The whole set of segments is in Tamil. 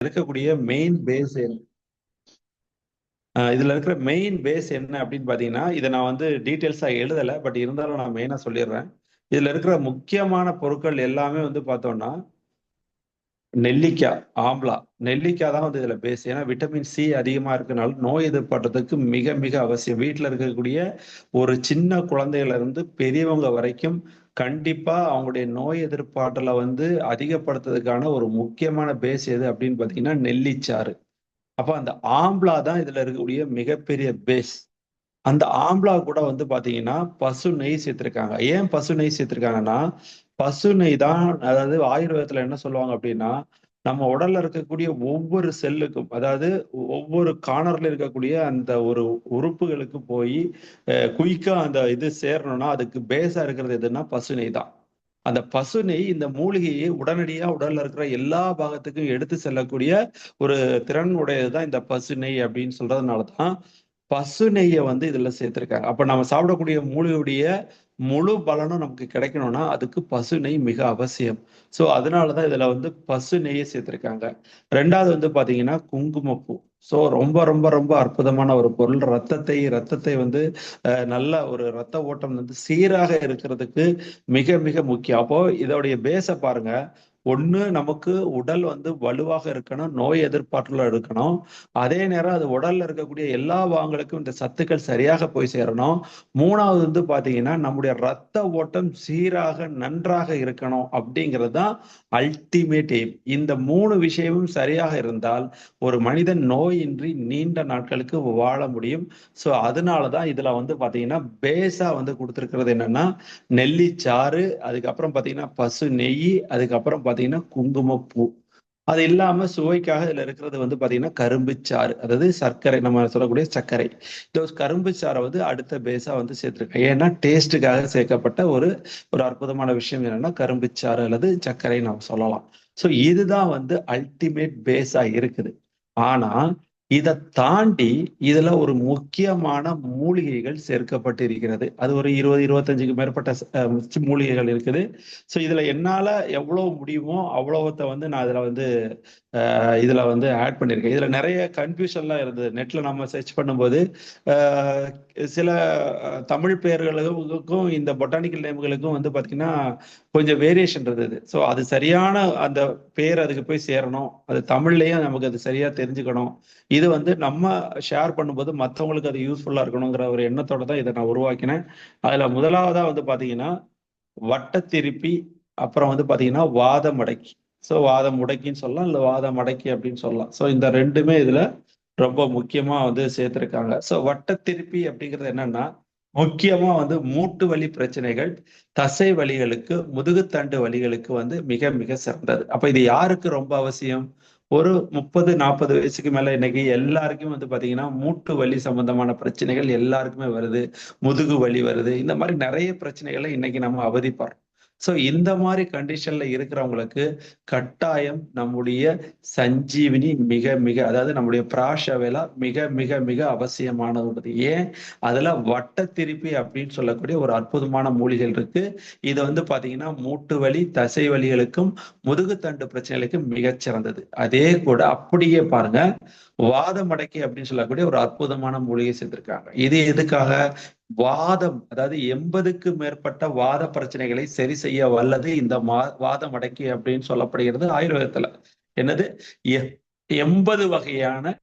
இருக்கக்கூடிய மெயின் பேஸ் இதுல இருக்கிற மெயின் பேஸ் என்ன அப்படின்னு பாத்தீங்கன்னா, இதை நான் வந்து டீட்டெயில்ஸா எழுதல. பட் இருந்தாலும் நான் மெயினா சொல்லிடுறேன். இதுல இருக்கிற முக்கியமான பொருட்கள் எல்லாமே வந்து பார்த்தோம்னா, நெல்லிக்காய், ஆம்லா. நெல்லிக்காய் தான் வந்து இதுல பேஸ். ஏன்னா விட்டமின் சி அதிகமா இருக்கனால நோய் எதிர்ப்பாற்றத்துக்கு மிக மிக அவசியம். வீட்டுல இருக்கக்கூடிய ஒரு சின்ன குழந்தையில இருந்து பெரியவங்க வரைக்கும் கண்டிப்பா அவங்களுடைய நோய் எதிர்ப்பாற்றலை வந்து அதிகப்படுத்துறதுக்கான ஒரு முக்கியமான பேஸ் எது அப்படின்னு பாத்தீங்கன்னா நெல்லிச்சாறு. அப்ப அந்த ஆம்லா தான் இதுல இருக்கக்கூடிய மிகப்பெரிய பேஸ். அந்த ஆம்லா கூட வந்து பாத்தீங்கன்னா பசு நெய் சேர்த்திருக்காங்க. ஏன் பசு நெய் சேர்த்திருக்காங்கன்னா, பசு நெய் தான், அதாவது ஆயுர்வேதத்துல என்ன சொல்லுவாங்க அப்படின்னா, நம்ம உடல்ல இருக்கக்கூடிய ஒவ்வொரு செல்லுக்கும், அதாவது ஒவ்வொரு கார்னர்ல இருக்கக்கூடிய அந்த ஒரு உறுப்புகளுக்கு போய் குயிக்கா அந்த இது சேரணும்னா அதுக்கு பேஸா இருக்கிறது எதுன்னா பசு நெய் தான். அந்த பசு நெய் இந்த மூலிகையை உடனடியா உடல்ல இருக்கிற எல்லா பாகத்துக்கும் எடுத்து செல்லக்கூடிய ஒரு திறன் உடையதுதான் இந்த பசு நெய் அப்படின்னு சொல்றதுனாலதான் பசு நெய்யை வந்து இதுல சேர்த்திருக்காங்க. அப்ப நம்ம சாப்பிடக்கூடிய மூலிகையுடைய முழு பலனும் நமக்கு கிடைக்கணும்னா அதுக்கு பசு நெய் மிக அவசியம். சோ அதனாலதான் இதுல வந்து பசு நெய்யை சேர்த்திருக்காங்க. ரெண்டாவது வந்து பாத்தீங்கன்னா குங்குமப்பூ. சோ ரொம்ப ரொம்ப ரொம்ப அற்புதமான ஒரு பொருள். ரத்தத்தை வந்து நல்ல ஒரு ரத்த ஓட்டம் வந்து சீராக இருக்கிறதுக்கு மிக மிக முக்கியம். அப்போ இதோடைய பேஸ பாருங்க. ஒண்ணு, நமக்கு உடல் வந்து வலுவாக இருக்கணும், நோய் எதிர்ப்பாற்றல இருக்கணும். அதே நேரம் அது உடல்ல இருக்கக்கூடிய எல்லா பாகங்களுக்கும் இந்த சத்துக்கள் சரியாக போய் சேரணும். மூணாவது வந்து பாத்தீங்கன்னா நம்முடைய ரத்த ஓட்டம் சீராக நன்றாக இருக்கணும் அப்படிங்கிறது தான் அல்டிமேட் எய்ம். இந்த மூணு விஷயமும் சரியாக இருந்தால் ஒரு மனிதன் நோயின்றி நீண்ட நாட்களுக்கு வாழ முடியும். ஸோ அதனாலதான் இதுல வந்து பாத்தீங்கன்னா பேஸா வந்து கொடுத்துருக்கிறது என்னன்னா நெல்லிச்சாறு, அதுக்கப்புறம் பாத்தீங்கன்னா பசு நெய், அதுக்கப்புறம் பாத்தீங்கன்னா குங்குமப்பூ. அது இல்லாம சுவைக்காக இதுல இருக்கிறது வந்து பாத்தீங்கன்னா கரும்பு சாறு, அதாவது சர்க்கரை, நம்ம சொல்லக்கூடிய சர்க்கரை. இந்த கரும்பு சாறை வந்து அடுத்த பேஸா வந்து சேர்த்திருக்கேன். ஏன்னா டேஸ்ட்டுக்காக சேர்க்கப்பட்ட ஒரு ஒரு அற்புதமான விஷயம் என்னன்னா கரும்பு சாறு அல்லது சர்க்கரை நாம் சொல்லலாம். ஸோ இதுதான் வந்து அல்டிமேட் பேஸா இருக்குது. ஆனா இதை தாண்டி இதுல ஒரு முக்கியமான மூலிகைகள் சேர்க்கப்பட்டிருக்கிறது. அது ஒரு 20-25க்கு மேற்பட்ட மூலிகைகள் இருக்குது. ஸோ இதுல என்னால எவ்வளவு முடியுமோ அவ்வளவுத்த வந்து நான் இதுல வந்து இதுல வந்து ஆட் பண்ணியிருக்கேன். இதுல நிறைய கன்ஃபியூஷன்லாம் இருந்தது. நெட்ல நம்ம சர்ச் பண்ணும்போது அஹ், சில தமிழ் பெயர்களுக்கும் இந்த பொட்டானிக்கல் நேம்களுக்கும் வந்து பாத்தீங்கன்னா கொஞ்சம் வேரியேஷன் இருந்தது. ஸோ அது சரியான அந்த பேர் அதுக்கு போய் சேரணும், அது தமிழ்லயும் நமக்கு அது சரியா தெரிஞ்சுக்கணும். இது வந்து நம்ம ஷேர் பண்ணும்போது மற்றவங்களுக்கு அது யூஸ்ஃபுல்லா இருக்கணுங்கிற ஒரு எண்ணத்தோட தான் இதை நான் உருவாக்கினேன். அதுல முதலாவதா வந்து பாத்தீங்கன்னா வட்டத்திருப்பி, அப்புறம் வந்து பாத்தீங்கன்னா வாத மடக்கி. ஸோ வாத முடக்கின்னு சொல்லலாம், இல்ல வாத மடக்கி அப்படின்னு சொல்லலாம். ஸோ இந்த ரெண்டுமே இதுல ரொம்ப முக்கியமா வந்து சேர்த்திருக்காங்க. ஸோ வட்டத்திருப்பி அப்படிங்கிறது என்னன்னா, முக்கியமா வந்து மூட்டு வலி பிரச்சனைகள், தசை வலிகளுக்கு, முதுகுத்தண்டு வலிகளுக்கு வந்து மிக மிக சிறந்தது. அப்ப இது யாருக்கு ரொம்ப அவசியம்? ஒரு 30-40 வயசுக்கு மேல இன்னைக்கு எல்லாருக்கும் வந்து பாத்தீங்கன்னா மூட்டு வலி சம்பந்தமான பிரச்சனைகள் எல்லாருக்குமே வருது. முதுகு வலி வருது. இந்த மாதிரி நிறைய பிரச்சனைகளை இன்னைக்கு நம்ம அவதிப்படுறோம். சோ இந்த மாதிரி கண்டிஷன்ல இருக்கிறவங்களுக்கு கட்டாயம் நம்முடைய சஞ்சீவினி மிக மிக, அதாவது நம்முடைய பிராஷவேலா மிக மிக மிக அவசியமானது. ஏன்? அதுல வட்டத்திருப்பி அப்படின்னு சொல்லக்கூடிய ஒரு அற்புதமான மூலிகள் இருக்கு. இது வந்து பாத்தீங்கன்னா மூட்டு வலி, தசை வலிகளுக்கும் முதுகுத்தண்டு பிரச்சனைகளுக்கும் மிகச் சிறந்தது. அதே கூட அப்படியே பாருங்க, வாத மடக்கி அப்படின்னு சொல்லக்கூடிய ஒரு அற்புதமான மூலிகை சேர்த்திருக்காங்க. இது எதுக்காக? வாதம், அதாவது 80க்கு மேற்பட்ட வாத பிரச்சனைகளை சரி செய்ய வல்லது இந்த வாத மடக்கி அப்படின்னு சொல்லப்படுகிறது ஆயுர்வேதத்துல. என்னது? 80 வகையான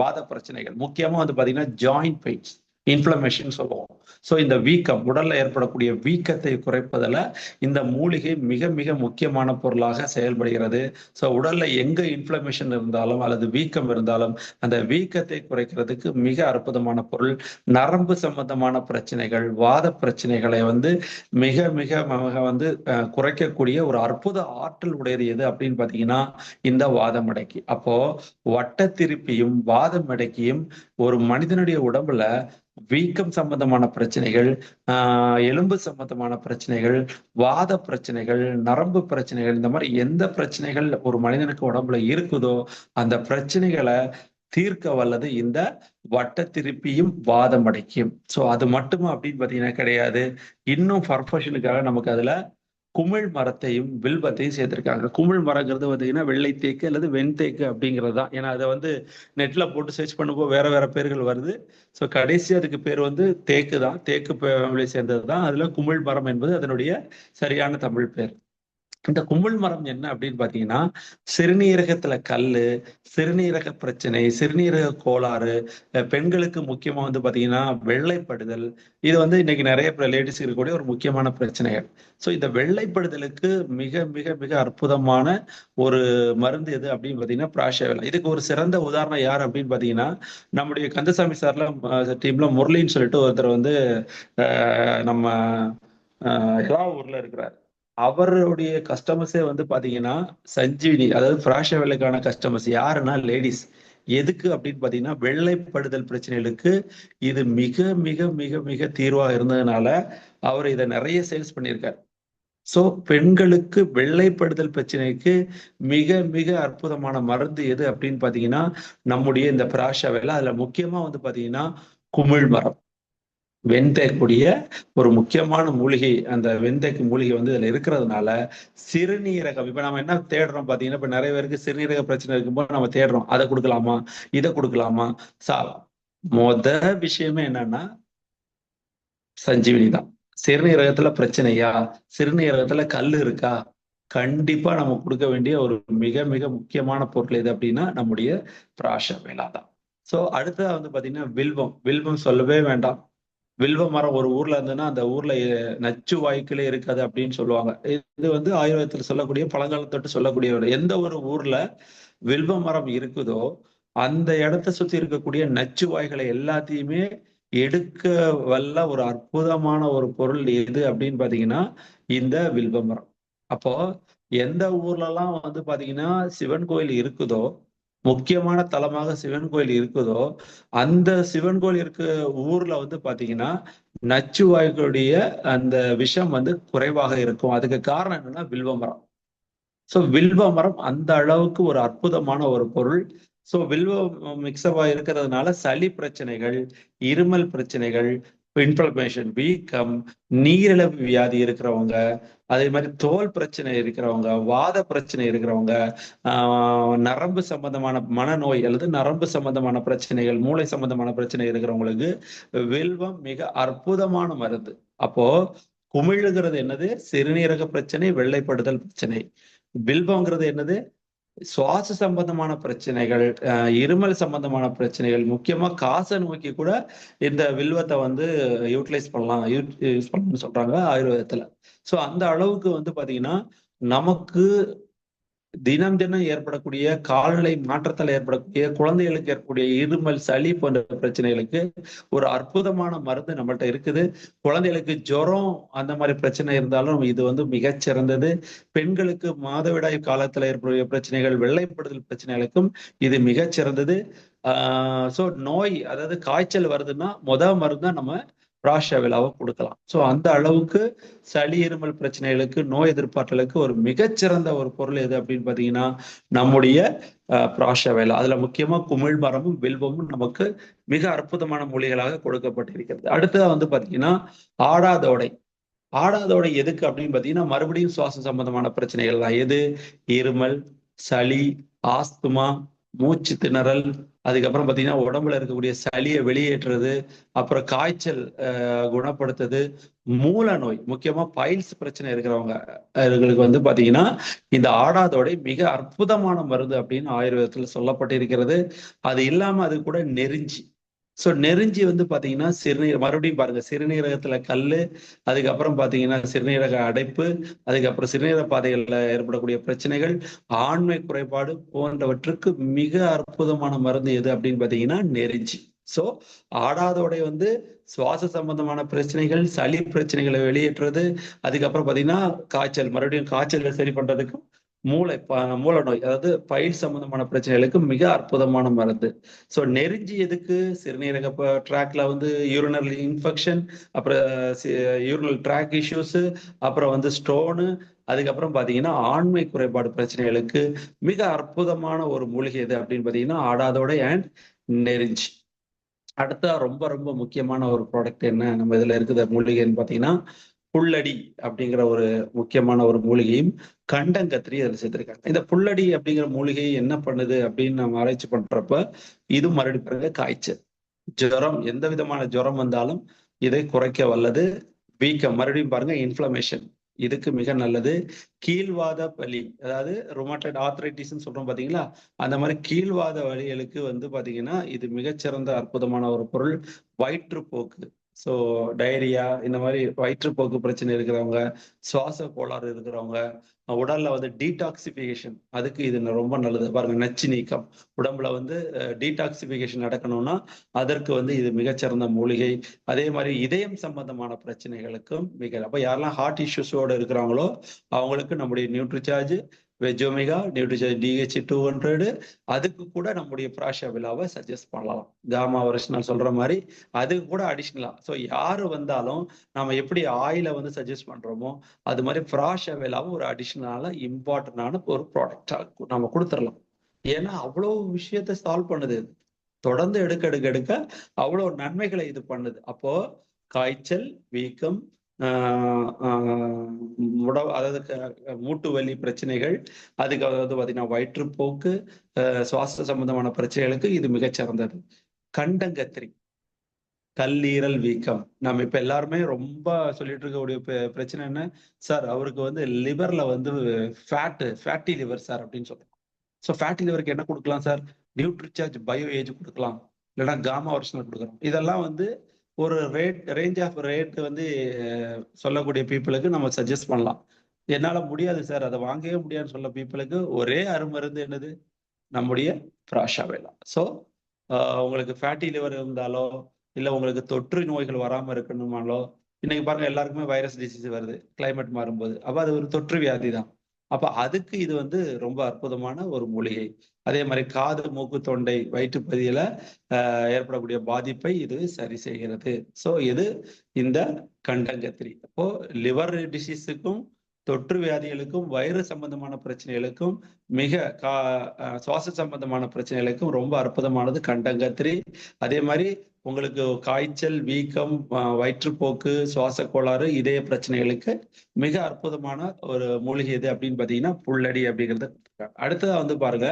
வாத பிரச்சனைகள், முக்கியமா வந்து பாத்தீங்கன்னா ஜாயிண்ட் பெயின்ஸ், இன்ஃப்ளமேஷன் சொல்லுவோம். ஸோ இந்த வீக்கம், உடல்ல ஏற்படக்கூடிய வீக்கத்தை குறைப்பதில் இந்த மூலிகை மிக மிக முக்கியமான பொருளாக செயல்படுகிறது. ஸோ உடல்ல எங்க இன்ஃப்ளமேஷன் இருந்தாலும் அல்லது வீக்கம் இருந்தாலும் அந்த வீக்கத்தை குறைக்கிறதுக்கு மிக அற்புதமான பொருள். நரம்பு சம்பந்தமான பிரச்சனைகள், வாத பிரச்சனைகளை வந்து மிக மிக மிக வந்து குறைக்கக்கூடிய ஒரு அற்புத ஆற்றல் உடையது எது அப்படின்னு பாத்தீங்கன்னா இந்த வாதமடக்கி. அப்போ வட்டத்திருப்பியும் வாதம் மடக்கியும் ஒரு மனிதனுடைய உடம்புல வீக்கம் சம்பந்தமான பிரச்சனைகள், எலும்பு சம்பந்தமான பிரச்சனைகள், வாத பிரச்சனைகள், நரம்பு பிரச்சனைகள், இந்த மாதிரி எந்த பிரச்சனைகள் ஒரு மனிதனுக்கு உடம்புல இருக்குதோ அந்த பிரச்சனைகளை தீர்க்க வல்லது இந்த வட்டத்திருப்பியும் வாதம் அடைக்கும். சோ அது மட்டுமா அப்படின்னு பாத்தீங்கன்னா கிடையாது. இன்னும் பர்ஃபெக்ஷனுக்காக நமக்கு அதுல குமிழ் மரத்தையும் வில்வத்தையும் சேர்த்திருக்காங்க. குமிழ் மரங்கிறது பார்த்தீங்கன்னா வெள்ளை தேக்கு அல்லது வெண்தேக்கு அப்படிங்கிறது தான். ஏன்னா அதை வந்து நெட்ல போட்டு சர்ச் பண்ணும்போது வேற வேற பேர்கள் வருது. ஸோ கடைசி அதுக்கு பேர் வந்து தேக்கு தான். தேக்கு ஃபேமிலியை சேர்ந்தது தான். அதுல குமிழ் மரம் என்பது அதனுடைய சரியான தமிழ் பேர். இந்த குமிழ் மரம் என்ன அப்படின்னு பாத்தீங்கன்னா, சிறுநீரகத்துல கல்லு, சிறுநீரக பிரச்சனை, சிறுநீரக கோளாறு, பெண்களுக்கு முக்கியமா வந்து பாத்தீங்கன்னா வெள்ளைப்படுதல், இது வந்து இன்னைக்கு நிறைய லேடிஸ் இருக்கக்கூடிய ஒரு முக்கியமான பிரச்சனைகள். ஸோ இந்த வெள்ளைப்படுதலுக்கு மிக மிக மிக அற்புதமான ஒரு மருந்து எது அப்படின்னு பாத்தீங்கன்னா பிராஷவேலா. இதுக்கு ஒரு சிறந்த உதாரணம் யார் அப்படின்னு பாத்தீங்கன்னா, நம்முடைய கந்தசாமி சார்ல டீம்ல முரளின்னு சொல்லிட்டு ஒருத்தர் வந்து நம்ம எல்லா ஊர்ல இருக்கிறார். அவருடைய கஸ்டமர்ஸே வந்து பாத்தீங்கன்னா சஞ்சீவினி, அதாவது பிராஷவேலுக்கான கஸ்டமர்ஸ் யாருன்னா லேடிஸ். எதுக்கு அப்படின்னு பாத்தீங்கன்னா வெள்ளைப்படுதல் பிரச்சனைகளுக்கு இது மிக மிக மிக மிக தீர்வா இருந்ததுனால அவர் இதை நிறைய சேல்ஸ் பண்ணியிருக்கார். சோ பெண்களுக்கு வெள்ளைப்படுதல் பிரச்சனைக்கு மிக மிக அற்புதமான மருந்து எது அப்படின்னு பாத்தீங்கன்னா நம்முடைய இந்த பிராஷவேலா. அதுல முக்கியமா வந்து பாத்தீங்கன்னா குமிழ் மரம், வெண்தேக்குடைய ஒரு முக்கியமான மூலிகை. அந்த வெண்தேக்கு மூலிகை வந்து இதுல இருக்கிறதுனால சிறுநீரகம், இப்ப நம்ம என்ன தேடுறோம் பாத்தீங்கன்னா, இப்ப நிறைய பேருக்கு சிறுநீரக பிரச்சனை இருக்கும்போது நம்ம தேடுறோம் அதை கொடுக்கலாமா, இதை கொடுக்கலாமா. சா மொத விஷயமே என்னன்னா சஞ்சீவினி தான். சிறுநீரகத்துல பிரச்சனையா, சிறுநீரகத்துல கல் இருக்கா, கண்டிப்பா நம்ம கொடுக்க வேண்டிய ஒரு மிக மிக முக்கியமான பொருள் எது அப்படின்னா நம்முடைய பிராஷவேலா தான். சோ அடுத்ததா வந்து பாத்தீங்கன்னா வில்வம். வில்வம் சொல்லவே வேண்டாம். வில்வ மரம் ஒரு ஊர்ல இருந்ததுன்னா அந்த ஊர்ல நச்சு வாயுக்களே இருக்காது அப்படின்னு சொல்லுவாங்க. இது வந்து ஆயுர்வேதத்துல சொல்லக்கூடிய பழங்காலத்தொட்டு சொல்லக்கூடிய எந்த ஒரு ஊர்ல வில்வ மரம் இருக்குதோ அந்த இடத்தை சுத்தி இருக்கக்கூடிய நச்சு வாயுகளை எல்லாத்தையுமே எடுக்க வல்ல ஒரு அற்புதமான ஒரு பொருள் எது அப்படின்னு பாத்தீங்கன்னா இந்த வில்வ மரம். அப்போ எந்த ஊர்ல எல்லாம் வந்து பாத்தீங்கன்னா சிவன் கோயில் இருக்குதோ, முக்கியமான தலமாக சிவன் கோயில் இருக்குதோ, அந்த சிவன் கோயில் இருக்க ஊர்ல வந்து பாத்தீங்கன்னா நச்சு வாயுக்களுடைய அந்த விஷம் வந்து குறைவாக இருக்கும். அதுக்கு காரணம் என்னன்னா வில்வ மரம். சோ வில்வ மரம் அந்த அளவுக்கு ஒரு அற்புதமான ஒரு பொருள். சோ வில்வம் மிக்சவா இருக்கிறதுனால சளி பிரச்சனைகள், இருமல் பிரச்சனைகள், இன்ஃப்ளமேஷன், வீக்கம், நீரிழிவு வியாதி இருக்கிறவங்க, அதே மாதிரி தோல் பிரச்சனை இருக்கிறவங்க, வாத பிரச்சனை இருக்கிறவங்க, நரம்பு சம்பந்தமான மனநோய் அல்லது நரம்பு சம்பந்தமான பிரச்சனைகள், மூளை சம்பந்தமான பிரச்சனை இருக்கிறவங்களுக்கு வில்வம் மிக அற்புதமான மருந்து. அப்போ குமிழுங்கிறது என்னது, சிறுநீரக பிரச்சனை, வெள்ளைப்படுதல் பிரச்சனை. வில்வங்கிறது என்னது, சுவாச சம்பந்தமான பிரச்சனைகள், இருமல் சம்பந்தமான பிரச்சனைகள், முக்கியமா காச நோக்கி கூட இந்த வில்வத்தை வந்து யூட்டிலைஸ் பண்ணலாம், யூஸ் பண்ணணும்னு சொல்றாங்க ஆயுர்வேதத்துல. சோ அந்த அளவுக்கு வந்து பாத்தீங்கன்னா நமக்கு தினம் தினம் ஏற்படக்கூடிய கால்நிலை மாற்றத்தால் ஏற்படக்கூடிய குழந்தைகளுக்கு ஏற்படக்கூடிய இருமல், சளி போன்ற பிரச்சனைகளுக்கு ஒரு அற்புதமான மருந்து நம்மள்ட்ட இருக்குது. குழந்தைகளுக்கு ஜுரம் அந்த மாதிரி பிரச்சனை இருந்தாலும் இது வந்து மிகச்சிறந்தது. பெண்களுக்கு மாதவிடாய் காலத்துல ஏற்படக்கூடிய பிரச்சனைகள், வெள்ளைப்படுதல் பிரச்சனைகளுக்கும் இது மிகச்சிறந்தது. சோ நோய், அதாவது காய்ச்சல் வருதுன்னா மருந்து நம்ம பிராஷவேலாவை கொடுக்கலாம். சோ அந்த அளவுக்கு சளி இருமல் பிரச்சனைகளுக்கு, நோய் எதிர்ப்பாற்றலுக்கு ஒரு மிகச்சிறந்த ஒரு பொருள் எது அப்படின்னு பாத்தீங்கன்னா நம்முடைய பிராஷவேலா. அதுல முக்கியமா குமிழ் மரமும் வில்வமும் நமக்கு மிக அற்புதமான மூலிகளாக கொடுக்கப்பட்டிருக்கிறது. அடுத்ததா வந்து பாத்தீங்கன்னா ஆடாதோடை. ஆடாதோடை எதுக்கு அப்படின்னு பாத்தீங்கன்னா மறுபடியும் சுவாச சம்பந்தமான பிரச்சனைகள் தான். எது, இருமல், சளி, ஆஸ்துமா, மூச்சு திணறல், அதுக்கப்புறம் பாத்தீங்கன்னா உடம்புல இருக்கக்கூடிய சளியை வெளியேற்றுறது, அப்புறம் காய்ச்சல் குணப்படுத்துது, மூல நோய், முக்கியமா பைல்ஸ் பிரச்சனை இருக்கிறவங்க அவர்களுக்கு வந்து பாத்தீங்கன்னா இந்த ஆடாதோடை மிக அற்புதமான மருந்து அப்படின்னு ஆயுர்வேதத்துல சொல்லப்பட்டிருக்கிறது. அது இல்லாம அது கூட நெருஞ்சி. சோ நெருஞ்சி வந்து பாத்தீங்கன்னா மறுபடியும் பாருங்க, சிறுநீரகத்துல கல்லு, அதுக்கப்புறம் பாத்தீங்கன்னா சிறுநீரக அடைப்பு, அதுக்கப்புறம் சிறுநீரக பாதைகள்ல ஏற்படக்கூடிய பிரச்சனைகள், ஆண்மை குறைபாடு போன்றவற்றுக்கு மிக அற்புதமான மருந்து எது அப்படின்னு பாத்தீங்கன்னா நெருஞ்சி. சோ ஆடாதோடை வந்து சுவாச சம்பந்தமான பிரச்சனைகள், சளி பிரச்சனைகளை வெளியேற்றுறது, அதுக்கப்புறம் பாத்தீங்கன்னா காய்ச்சல், மறுபடியும் காய்ச்சலை சரி பண்றதுக்கும், மூல நோய், அதாவது பயில் சம்பந்தமான பிரச்சனைகளுக்கு மிக அற்புதமான மருந்து. சோ நெருஞ்சி எதுக்கு, சிறுநீரக ட்ராக்ல வந்து யூரினரி இன்ஃபெக்ஷன், அப்புறம் யூரினல் ட்ராக் இஷ்யூஸ், அப்புறம் வந்து ஸ்டோனு, அதுக்கப்புறம் பாத்தீங்கன்னா ஆண்மை குறைபாடு பிரச்சனைகளுக்கு மிக அற்புதமான ஒரு மூலிகை எது அப்படின்னு பாத்தீங்கன்னா ஆடாதோடை அண்ட் நெருஞ்சி. அடுத்த ரொம்ப ரொம்ப முக்கியமான ஒரு ப்ராடக்ட் என்ன நம்ம இதுல இருக்குது மூலிகைன்னு பாத்தீங்கன்னா புல்லடி அப்படிங்கிற ஒரு முக்கியமான ஒரு மூலிகையும் கண்டங்கத்திரி அதில் சேர்த்திருக்காங்க. இந்த புல்லடி அப்படிங்கிற மூலிகை என்ன பண்ணுது அப்படின்னு நம்ம ஆராய்ச்சி பண்றப்ப இது மறுபடியும் பாருங்க காய்ச்சல், ஜுரம், எந்த விதமான ஜுரம் வந்தாலும் இதை குறைக்க வல்லது. வீக்கம் மறுபடியும் பாருங்க இன்ஃப்ளமேஷன் இதுக்கு மிக நல்லது. கீழ்வாத வலி, அதாவது ரொமாட்டட் ஆர்த்ரைட்டிஸ் சொல்றோம் பாத்தீங்களா, அந்த மாதிரி கீழ்வாத வலிகளுக்கு பாத்தீங்கன்னா இது மிகச்சிறந்த அற்புதமான ஒரு பொருள். வயிற்றுப்போக்கு, ஸோ டயரியா, இந்த மாதிரி வயிற்றுப்போக்கு பிரச்சனை இருக்கிறவங்க, சுவாச கோளாறு இருக்கிறவங்க, உடல்ல டீடாக்சிபிகேஷன், அதுக்கு இது ரொம்ப நல்லது. பாருங்க, நச்சு நீக்கம், உடம்புல டீடாக்சிபிகேஷன் நடக்கணும்னா அதற்கு இது மிகச்சிறந்த மூலிகை. அதே மாதிரி இதயம் சம்பந்தமான பிரச்சனைகளுக்கும் அப்ப யாரெல்லாம் ஹார்ட் இஷ்யூஸோட இருக்கிறாங்களோ அவங்களுக்கு நம்முடைய நியூட்ரிசார்ஜ் வெஜோமிகா, நியூட்ரிசார்ஜ் DH 200, அதுக்கு கூட நம்முடைய பிராஷாவிலாவை சஜஸ்ட் பண்ணலாம். காமா ஒரிஜினல் சொல்ற மாதிரி அதுக்கு கூட அடிஷ்னலா. ஸோ யாரு வந்தாலும் நம்ம எப்படி ஆயில சஜஸ்ட் பண்றோமோ அது மாதிரி பிராஷாவிலாவை ஒரு அடிஷ்னலான இம்பார்ட்டன்டான ஒரு ப்ராடக்டா நம்ம கொடுத்துடலாம். ஏன்னா அவ்வளவு விஷயத்த சால்வ் பண்ணுது. தொடர்ந்து எடுக்க எடுக்க எடுக்க அவ்வளவு நன்மைகளை இது பண்ணுது. அப்போ காய்ச்சல், வீக்கம், அதாவது மூட்டு வலி பிரச்சனைகள், அதுக்கு பாத்தீங்கன்னா வயிற்றுப்போக்கு, சுவாச சம்பந்தமான பிரச்சனைகளுக்கு இது மிகச்சிறந்தது. கண்டங்கத்திரி, கல்லீரல் வீக்கம். நம்ம இப்ப எல்லாருமே ரொம்ப சொல்லிட்டு இருக்கக்கூடிய பிரச்சனை என்ன சார், அவருக்கு லிவர்ல ஃபேட்டி லிவர் சார் அப்படின்னு சொல்றோம். ஸோ ஃபேட்டி லிவருக்கு என்ன கொடுக்கலாம் சார்? நியூட்ரிசார்ஜ் பயோ ஏஜ் கொடுக்கலாம், இல்லைன்னா காமா ஒரிஜினல் கொடுக்குறோம். இதெல்லாம் ஒரு ரேஞ்ச் ஆஃப் ரேட் சொல்லக்கூடிய பீப்புளுக்கு நம்ம சஜஸ்ட் பண்ணலாம். என்னால முடியாது சார், அதை வாங்கவே முடியாதுன்னு சொல்ல பீப்புளுக்கு ஒரே அருமருந்து என்னது? நம்முடைய பிராஷாவேலா. ஸோ உங்களுக்கு ஃபேட்டி லிவர் இருந்தாலோ, இல்லை உங்களுக்கு தொற்று நோய்கள் வராமல் இருக்கணுமாலோ, இன்னைக்கு பாருங்க எல்லாருக்குமே வைரஸ் டிசீஸ் வருது கிளைமேட் மாறும்போது. அப்ப அது ஒரு தொற்று வியாதி தான். அப்ப அதுக்கு இது ரொம்ப அற்புதமான ஒரு மூலிகை. அதே மாதிரி காது, மூக்கு, தொண்டை, வயிற்றுப்பகுதியில ஏற்படக்கூடிய பாதிப்பை இது சரி செய்கிறது. ஸோ இது இந்த கண்டங்கத்திரி. அப்போ லிவர் டிசீஸுக்கும், தொற்று வியாதிகளுக்கும், வயிறு சம்பந்தமான பிரச்சனைகளுக்கும், சுவாச சம்பந்தமான பிரச்சனைகளுக்கும் ரொம்ப அற்புதமானது கண்டங்கத்திரி. அதே மாதிரி உங்களுக்கு காய்ச்சல், வீக்கம், வயிற்றுப்போக்கு, சுவாச கோளாறு, இதய பிரச்சனைகளுக்கு மிக அற்புதமான ஒரு மூலிகை எது அப்படின்னு பாத்தீங்கன்னா புல்லடி அப்படிங்கிறது. அடுத்ததா பாருங்க,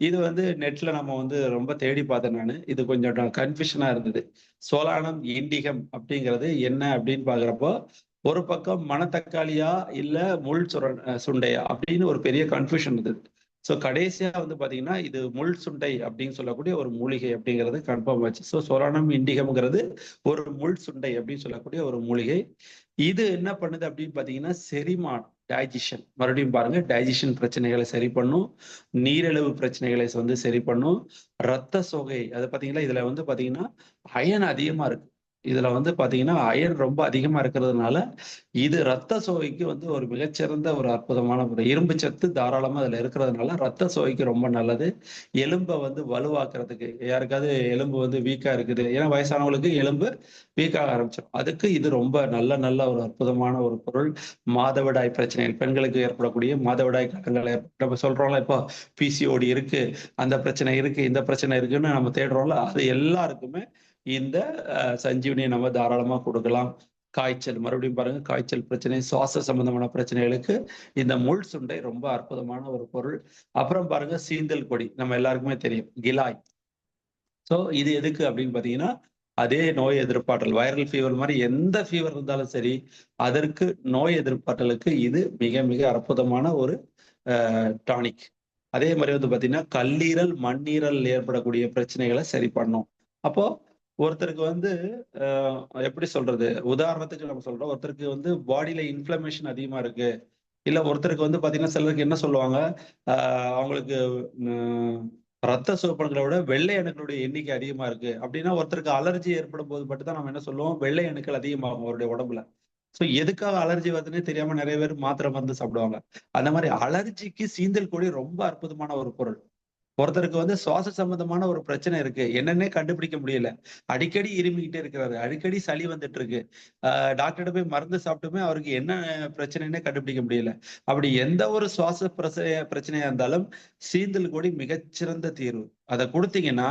இது நெட்ல நம்ம ரொம்ப தேடி பார்த்தேன் நான். இது கொஞ்சம் கன்ஃபியூஷனா இருந்தது. சோலானம் இண்டிகம் அப்படிங்கிறது என்ன அப்படின்னு பாக்குறப்போ, ஒரு பக்கம் மணத்தக்காளியா இல்ல முள் சுண்டையா அப்படின்னு ஒரு பெரிய கன்ஃபியூஷன் இருந்தது. ஸோ கடைசியா பாத்தீங்கன்னா இது முள் சுண்டை அப்படின்னு சொல்லக்கூடிய ஒரு மூலிகை அப்படிங்கிறது கன்ஃபார்ம் ஆச்சு. ஸோ சோலானம் இண்டிகம்ங்கிறது ஒரு முள் சுண்டை அப்படின்னு சொல்லக்கூடிய ஒரு மூலிகை. இது என்ன பண்ணுது அப்படின்னு பாத்தீங்கன்னா செரிமானம், டைஜஷன், மறுபடியும் பாருங்க டைஜஷன் பிரச்சனைகளை சரி பண்ணும், நீரிழிவு பிரச்சனைகளை சரி பண்ணும், ரத்த சோகை, அது பாத்தீங்கன்னா இதுல பாத்தீங்கன்னா அயன் அதிகமா இருக்கு. இதுல பாத்தீங்கன்னா அயன் ரொம்ப அதிகமா இருக்கிறதுனால இது ரத்த சோகைக்கு ஒரு மிகச்சிறந்த ஒரு அற்புதமான ஒரு இரும்பு சத்து தாராளமா அதுல இருக்கிறதுனால ரத்த சோகைக்கு ரொம்ப நல்லது. எலும்பை வலுவாக்குறதுக்கு, யாருக்காவது எலும்பு வீக்கா இருக்குது, ஏன்னா வயசானவங்களுக்கு எலும்பு வீக்காக ஆரம்பிச்சிடும், அதுக்கு இது ரொம்ப நல்ல நல்ல ஒரு அற்புதமான ஒரு பொருள். மாதவிடாய் பிரச்சனைகள், பெண்களுக்கு ஏற்படக்கூடிய மாதவிடாய் காலங்கள் நம்ம சொல்றோம்ல, இப்போ PCOD இருக்கு, அந்த பிரச்சனை இருக்கு, இந்த பிரச்சனை இருக்குன்னு நம்ம தேடுறோம்ல, அது எல்லாருக்குமே இந்த சஞ்சீவனியை நம்ம தாராளமா கொடுக்கலாம். காய்ச்சல், மறுபடியும் பாருங்க காய்ச்சல் பிரச்சனை, சுவாச சம்பந்தமான பிரச்சனைகளுக்கு இந்த முள் சுண்டை ரொம்ப அற்புதமான ஒரு பொருள். அப்புறம் பாருங்க சீந்தல் கொடி, நம்ம எல்லாருக்குமே தெரியும், கிலாய். ஸோ இது எதுக்கு அப்படின்னு பாத்தீங்கன்னா, அதே நோய் எதிர்ப்பாற்றல், வைரல் ஃபீவர் மாதிரி எந்த ஃபீவர் இருந்தாலும் சரி, அதற்கு நோய் எதிர்ப்பாற்றலுக்கு இது மிக மிக அற்புதமான ஒரு டானிக். அதே மாதிரி பாத்தீங்கன்னா கல்லீரல், மண்ணீரல் ஏற்படக்கூடிய பிரச்சனைகளை சரி பண்ணும். அப்போ ஒருத்தருக்கு எப்படி சொல்றது, உதாரணத்துக்கு நம்ம சொல்றோம், ஒருத்தருக்கு பாடியில இன்ஃப்ளமேஷன் அதிகமா இருக்கு, இல்ல ஒருத்தருக்கு பாத்தீங்கன்னா சிலருக்கு என்ன சொல்லுவாங்க, அவங்களுக்கு ரத்த சிவப்பணுக்களை விட வெள்ளை அணுக்களுடைய எண்ணிக்கை அதிகமா இருக்கு அப்படின்னா, ஒருத்தருக்கு அலர்ஜி ஏற்படும் போது மட்டும் தான் நம்ம என்ன சொல்லுவோம், வெள்ளை அணுக்கள் அதிகமாகும் அவருடைய உடம்புல. சோ எதுக்காக அலர்ஜி வருதுன்னே தெரியாம நிறைய பேர் மாத்திரை மருந்து சாப்பிடுவாங்க. அந்த மாதிரி அலர்ஜிக்கு சீந்தல் கொடி ரொம்ப அற்புதமான ஒரு பொருள். ஒருத்தருக்கு சுவாச சம்பந்தமான ஒரு பிரச்சனை இருக்கு, என்னன்னே கண்டுபிடிக்க முடியல, அடிக்கடி இருமிக்கிட்டே இருக்கிறாரு, அடிக்கடி சளி வந்துட்டு இருக்கு, டாக்டர்கிட்ட போய் மருந்து சாப்பிட்டுமே அவருக்கு என்ன பிரச்சனைன்னே கண்டுபிடிக்க முடியல. அப்படி எந்த ஒரு சுவாச பிரச்சனையா இருந்தாலும் சீந்தல் கொடி மிகச்சிறந்த தீர்வு. அதை கொடுத்தீங்கன்னா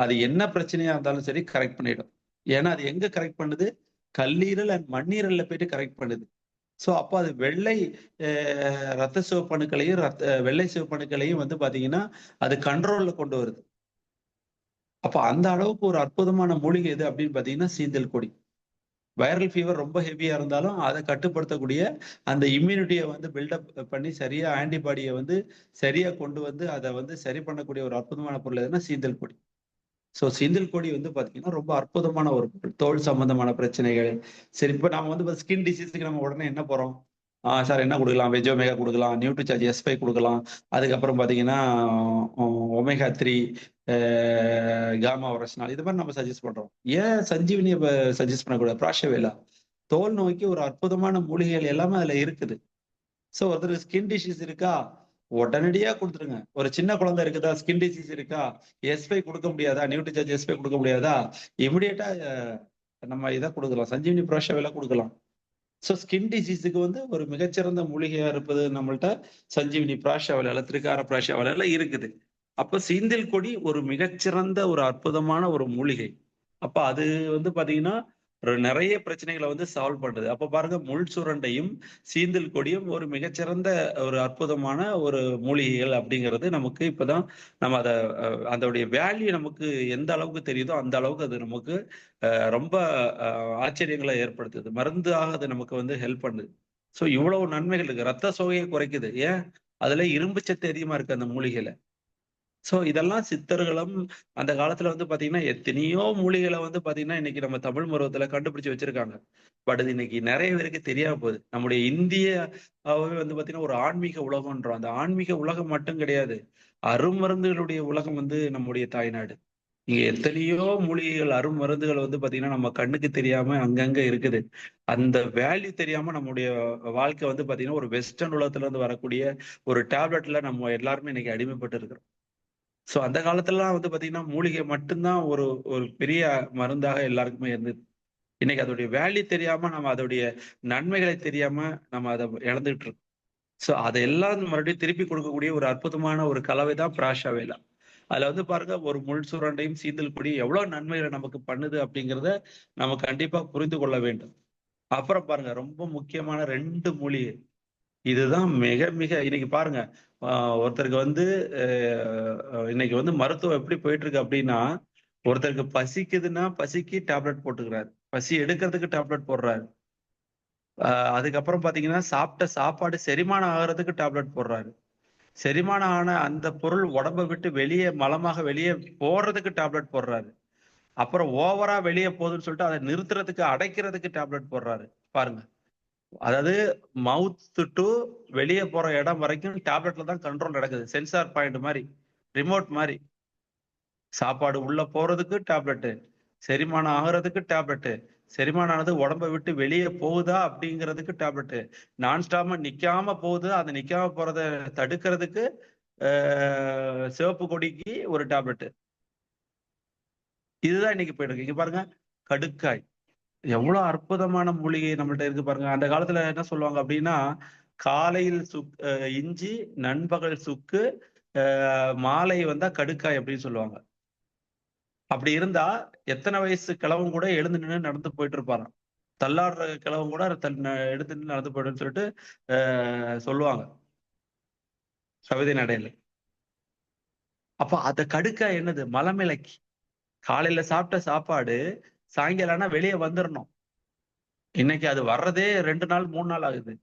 அது என்ன பிரச்சனையா இருந்தாலும் சரி கரெக்ட் பண்ணிடும். ஏன்னா அது எங்க கரெக்ட் பண்ணுது, கல்லீரல் அண்ட் மண்ணீரல்ல போயிட்டு கரெக்ட் பண்ணுது. சோ அப்ப அது வெள்ளை ரத்த சிவப்பணுக்களையும் வெள்ளை சிவப்பணுக்களையும் வந்து பாத்தீங்கன்னா அது கண்ட்ரோல்ல கொண்டு வருது. அப்ப அந்த அளவுக்கு ஒரு அற்புதமான மூலிகை எது அப்படின்னு பாத்தீங்கன்னா சீந்தல் கொடி. வைரல் ஃபீவர் ரொம்ப ஹெவியா இருந்தாலும் அதை கட்டுப்படுத்தக்கூடிய அந்த இம்யூனிட்டியை வந்து பில்டப் பண்ணி சரியா ஆன்டிபாடியை வந்து சரியா கொண்டு வந்து அதை வந்து சரி பண்ணக்கூடிய ஒரு அற்புதமான பொருள் எதுனா சீந்தல் கொடி. ஸோ சீந்தல் கொடி வந்து பாத்தீங்கன்னா ரொம்ப அற்புதமான ஒரு பொருள். தோல் சம்பந்தமான பிரச்சனைகள். சரி, இப்ப நம்ம வந்து ஸ்கின் டிசீஸ்க்கு நம்ம உடனே என்ன போறோம்? சார் என்ன கொடுக்கலாம்? வெஜ்ஜோமேகா கொடுக்கலாம், நியூட்ரிசார்ஜ் S5 கொடுக்கலாம். அதுக்கப்புறம் பாத்தீங்கன்னா ஒமேகா 3, காமா ஒரஸ்னால் இது மாதிரி நம்ம சஜஸ்ட் பண்றோம். ஏன் சஞ்சீவினியை சஜஸ்ட் பண்ணக்கூடாது? பிராஷவேலா தோல் நோய்க்கு ஒரு அற்புதமான மூலிகைகள் எல்லாமே அதுல இருக்குது. சோ ஒருத்தருக்கு ஸ்கின் டிசீஸ் இருக்கா, உடனடியா கொடுத்துருங்க. ஒரு சின்ன குழந்தை இருக்குதா, ஸ்கின் டிசீஸ் இருக்கா, S5 கொடுக்க முடியாதா, நியூட்ரிசார்ஜ் S5 கொடுக்க முடியாதா, இமிடியேட்டா நம்ம இதை கொடுக்கலாம், சஞ்சீவினி பிராஷவேலா கொடுக்கலாம். சோ ஸ்கின் டிசீஸுக்கு வந்து ஒரு மிகச்சிறந்த மூலிகையா இருப்பது நம்மள்ட்ட சஞ்சீவினி பிராஷவேலா, திரிகார பிராஷவேலா இருக்குது. அப்ப சீந்தில் கொடி ஒரு மிகச்சிறந்த ஒரு அற்புதமான ஒரு மூலிகை. அப்ப அது வந்து பாத்தீங்கன்னா நிறைய பிரச்சனைகளை வந்து சால்வ் பண்றது. அப்ப பாருங்க, முள் சுரண்டையும் சீந்தில் கொடியும் ஒரு மிகச்சிறந்த ஒரு அற்புதமான ஒரு மூலிகைகள் அப்படிங்கிறது நமக்கு இப்பதான் நம்ம அதை அதோடைய வேல்யூ நமக்கு எந்த அளவுக்கு தெரியுதோ அந்த அளவுக்கு அது நமக்கு ரொம்ப ஆச்சரியங்களை ஏற்படுத்துது. மருந்தாக அது நமக்கு வந்து ஹெல்ப் பண்ணுது. ஸோ இவ்வளவு நன்மைகள் இருக்கு. ரத்த சோகையை குறைக்குது. ஏன்? அதுல இரும்பு சத்து அதிகமா இருக்கு அந்த மூலிகையில. சோ இதெல்லாம் சித்தர்களும் அந்த காலத்துல வந்து பாத்தீங்கன்னா எத்தனையோ மூலிகளை வந்து பாத்தீங்கன்னா இன்னைக்கு நம்ம தமிழ் மருவத்துல கண்டுபிடிச்சு வச்சிருக்காங்க. பட் இது இன்னைக்கு நிறைய பேருக்கு தெரியாம போகுது. நம்முடைய இந்தியாவே வந்து பாத்தீங்கன்னா ஒரு ஆன்மீக உலகம்ன்றோம். அந்த ஆன்மீக உலகம் மட்டும் கிடையாது, அருமருந்துகளுடைய உலகம் வந்து நம்முடைய தாய்நாடு. இங்க எத்தனையோ மூலிகைகள், அருமருந்துகள் வந்து பாத்தீங்கன்னா நம்ம கண்ணுக்கு தெரியாம அங்கங்க இருக்குது. அந்த வேல்யூ தெரியாம நம்முடைய வாழ்க்கை வந்து பாத்தீங்கன்னா ஒரு வெஸ்டர்ன் உலகத்துல இருந்து வரக்கூடிய ஒரு டேப்லெட்ல நம்ம எல்லாருமே இன்னைக்கு அடிமைப்பட்டு இருக்கிறோம். சோ அந்த காலத்துலலாம் வந்து பாத்தீங்கன்னா மூலிகை மட்டும்தான் ஒரு ஒரு பெரிய மருந்தாக எல்லாருக்குமே இருந்தது. இன்னைக்கு அதோடைய வேல்யூ தெரியாம, நம்ம அதோடைய நன்மைகளை தெரியாம நம்ம அதை இழந்துகிட்டு இருக்கோம். சோ அதையெல்லாம் மறுபடியும் திருப்பி கொடுக்கக்கூடிய ஒரு அற்புதமான ஒரு கலவை தான் பிராஷவேலா. அதுல வந்து பாருங்க, ஒரு முள் சுரண்டையும் சீந்தல் கொடி எவ்வளவு நன்மைகளை நமக்கு பண்ணுது அப்படிங்கிறத நம்ம கண்டிப்பா புரிந்து கொள்ள வேண்டும். அப்புறம் பாருங்க, ரொம்ப முக்கியமான 2 மூலிகை. இதுதான் மிக மிக இன்னைக்கு பாருங்க, ஒருத்தருக்கு வந்து இன்னைக்கு வந்து மருத்துவம் எப்படி போயிட்டு இருக்கு அப்படின்னா, ஒருத்தருக்கு பசிக்குதுன்னா பசிக்கு டேப்லெட் போட்டுக்கிறாரு, பசி எடுக்கிறதுக்கு டேப்லெட் போடுறாரு. அதுக்கப்புறம் பாத்தீங்கன்னா சாப்பிட்ட சாப்பாடு செரிமானம் ஆகிறதுக்கு டேப்லெட் போடுறாரு. செரிமானம் ஆன அந்த பொருள் உடம்பை விட்டு வெளியே மலமாக வெளியே போடுறதுக்கு டேப்லெட் போடுறாரு. அப்புறம் ஓவரா வெளியே போகுதுன்னு சொல்லிட்டு அதை நிறுத்துறதுக்கு, அடைக்கிறதுக்கு டேப்லெட் போடுறாரு. பாருங்க, அதாவது மவுத் டு வெளியே போற இடம் வரைக்கும் டேப்லெட்ல தான் கண்ட்ரோல் நடக்குது. சென்சார் பாயிண்ட் மாதிரி, ரிமோட் மாதிரி. சாப்பாடு உள்ள போறதுக்கு டேப்லெட், செரிமானம் ஆகுறதுக்கு டேப்லெட், செரிமானம் ஆனது உடம்பை விட்டு வெளியே போகுதா அப்படிங்கிறதுக்கு டேப்லெட், நான் ஸ்டாப்பா நிக்காம போகுது, அது நிக்காம போறத தடுக்கிறதுக்கு சிவப்பு கொடிக்கு ஒரு டேப்லெட். இதுதான் இன்னைக்கு போயிட்டு இருக்கு. இங்க பாருங்க, கடுக்காய் எவ்வளவு அற்புதமான மூலிகை நம்மள்ட்ட இருக்கு பாருங்க. அந்த காலத்துல என்ன சொல்லுவாங்க அப்படின்னா, காலையில் இஞ்சி, நண்பகல் சுக்கு, மாலை வந்தா கடுக்காய் அப்படின்னு சொல்லுவாங்க. அப்படி இருந்தா எத்தனை வயசு கிழவன் கூட எழுந்து நின்று நடந்து போயிட்டு இருப்பாராம். தள்ளாடுற கிழவன் கூட எடுத்து நின்று நடந்து போயிடுன்னு சொல்லிட்டு சொல்லுவாங்க கவிதை நடையில. அப்ப அந்த கடுக்காய் என்னது? மலமிளக்கி. காலையில சாப்பிட்ட சாப்பாடு சாயங்காலம் ஆனா வெளியே வந்துடணும். இன்னைக்கு அது வர்றதே 2 நாள் 3 நாள் ஆகுது.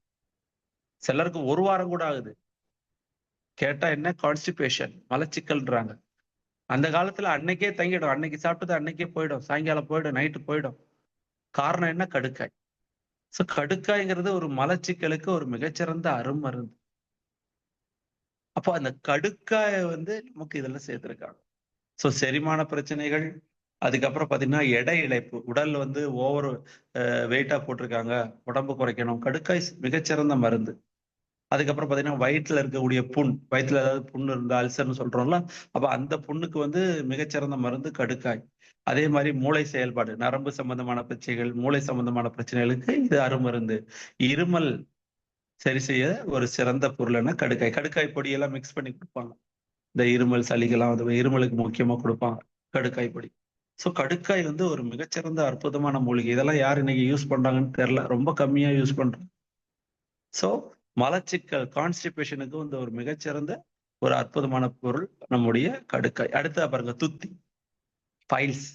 சிலருக்கு 1 வாரம் கூட ஆகுது. கேட்டா என்ன? கான்ஸ்டிபேஷன், மலச்சிக்கல்ன்றாங்க. அந்த காலத்துல அன்னைக்கே தங்கிடும், அன்னைக்கு சாப்பிட்டது அன்னைக்கே போயிடும், சாயங்காலம் போயிடும், நைட்டு போயிடும். காரணம் என்ன? கடுக்காய். சோ கடுக்காய்ங்கிறது ஒரு மலச்சிக்கலுக்கு ஒரு மிகச்சிறந்த அருமருந்து. அப்போ அந்த கடுக்காய வந்து நமக்கு இதெல்லாம் சேர்த்திருக்காங்க. சோ செரிமான பிரச்சனைகள், அதுக்கப்புறம் பாத்தீங்கன்னா எடை இழைப்பு, உடல் வந்து ஓவர் வெயிட்டா போட்டிருக்காங்க, உடம்பு குறைக்கணும், கடுக்காய் மிகச்சிறந்த மருந்து. அதுக்கப்புறம் பாத்தீங்கன்னா வயிற்றுல இருக்கக்கூடிய புண், வயிற்றுல ஏதாவது புண்ணு இருந்தா அல்சர்னு சொல்றோம்ல, அப்ப அந்த புண்ணுக்கு வந்து மிகச்சிறந்த மருந்து கடுக்காய். அதே மாதிரி மூளை செயல்பாடு, நரம்பு சம்பந்தமான பிரச்சனைகள், மூளை சம்பந்தமான பிரச்சனைகளுக்கு இது அருமருந்து. இருமல் சரி செய்ய ஒரு சிறந்த பொருள்னா கடுக்காய். கடுக்காய் பொடியெல்லாம் மிக்ஸ் பண்ணி கொடுப்பாங்க. இந்த இருமல் சளிக்கெல்லாம் வந்து இருமலுக்கு முக்கியமா கொடுப்பாங்க கடுக்காய் பொடி. சோ கடுக்காய் வந்து ஒரு மிகச்சிறந்த அற்புதமான மூலிகை. இதெல்லாம் யார் இன்னைக்கு யூஸ் பண்றாங்கன்னு தெரியல, ரொம்ப கம்மியா யூஸ் பண்றாங்க. ஸோ மலச்சிக்கல் கான்ஸ்டிபேஷனுக்கு வந்து ஒரு மிகச்சிறந்த ஒரு அற்புதமான பொருள் நம்முடைய கடுக்காய். அடுத்தா பாருங்க துத்தி, பைல்ஸ்.